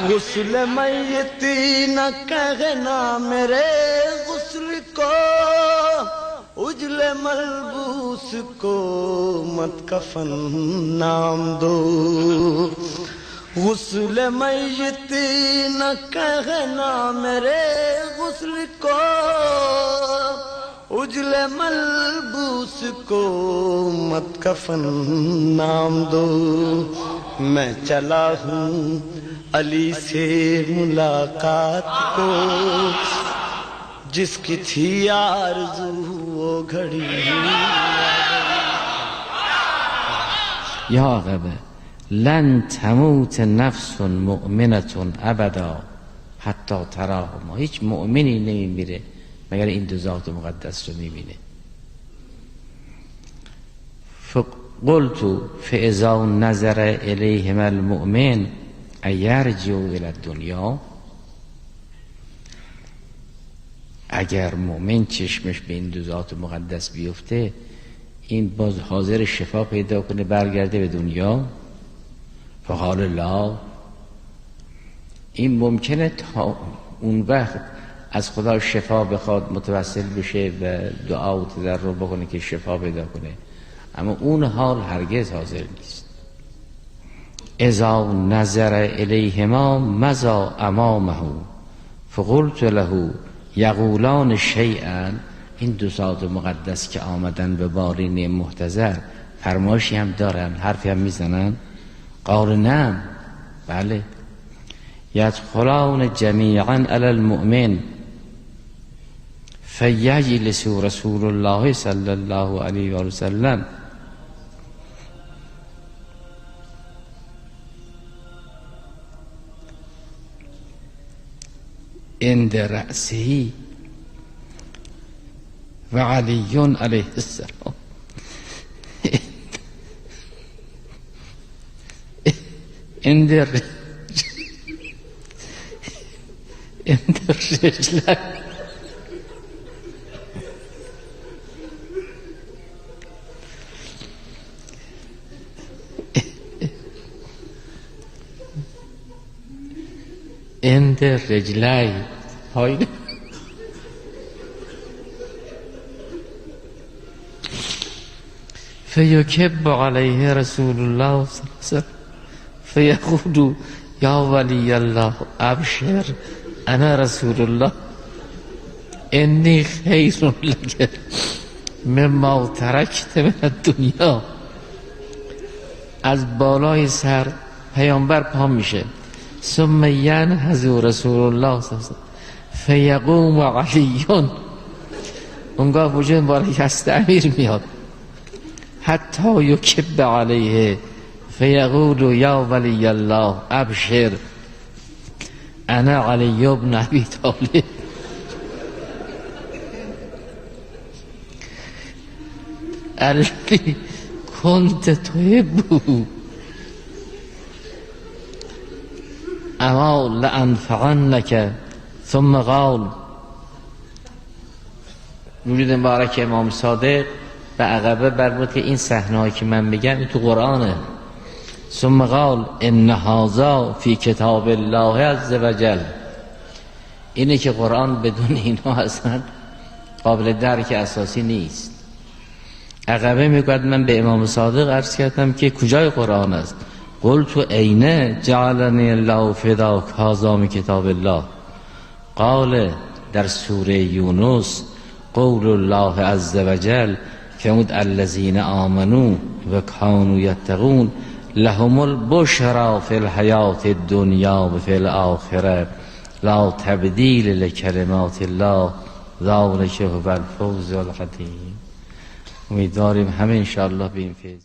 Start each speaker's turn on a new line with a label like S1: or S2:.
S1: गुस्ल मैयती न कहना मेरे गुस्ल को, उजले मलबूस को मत कफन नाम दो। गुस्ल मैयती न कहना मेरे गुस्ल को, उजले मलबूस को मत कफन नाम दो। मैं चला हूँ अली से मुलाकात को, जिसकी थी आरज़ू वो घड़ी।
S2: یا عقبه لن تموت نفس مؤمنة ابدا حتی تراهما. هیچ مؤمنی نمیمیره مگر این دو ذات مقدس رو میبینه. فقلت فاذا نظر الیهما المؤمن ایرجع الی الدنیا. اگر مؤمن چشمش به این دو ذات مقدس بیفته، این باز حاضر شفا پیدا کنه برگرده به دنیا. فقال لا، این ممکنه تا اون وقت از خدا شفا بخواد متوسل بشه و دعا و تضرع بکنه که شفا پیدا کنه، اما اون حال هرگز حاضر نیست. اذا نظر الیهما مضى امامه فقلت له یقولان شیئا. این دو ذات مقدس که آمدن به بالین محتضر فرمایشی هم دارن، حرفی هم میزنن؟ قال نعم، بله. یدخلان جمیعا علی المؤمن فیجلس رسول الله صلی الله علیه و سلم عند رأسه و علی علیه السلام عند رجلک عند رجلی پای فیکب علیه رسول الله صلی الله علیه وسلم فیقول یا ولی الله ابشر انا رسول الله انی خیر لک مما ترکت من الدنیا. از بالای سر پیامبر پا میشه. ثم ینهض رسول الله صلی الله علیه وسلم فیقوم علی. اونگاه وجود مبارک از امیر میاد حتی یکب علیه فیقول یا ولی الله ابشر انا علی ابن ابی طالب. الذی کنت تحبه اما لانفعنک. ثم قال، وجود مبارک امام صادق به عقبه بربود که این صحنه‌ای که من میگم این تو قرآنه. ثم قال ان هذا فی کتاب الله عز وجل. اینه که قرآن بدون اینا اصلا قابل درک اساسی نیست. عقبه میگوید من به امام صادق عرض کردم که کجای قرآن است؟ قلت اینه جعلنی الله فداک هذا من کتاب الله. قال در سوره یونس قول الله عز وجل فرمود الذین آمنوا و کانوا یتقون لهم البشرا فی الحیات الدنیا و فی الاخره لا تبدیل لکلمات الله ذلک هو الفوز العظیم. امیدواریم همه انشاءالله به این فیض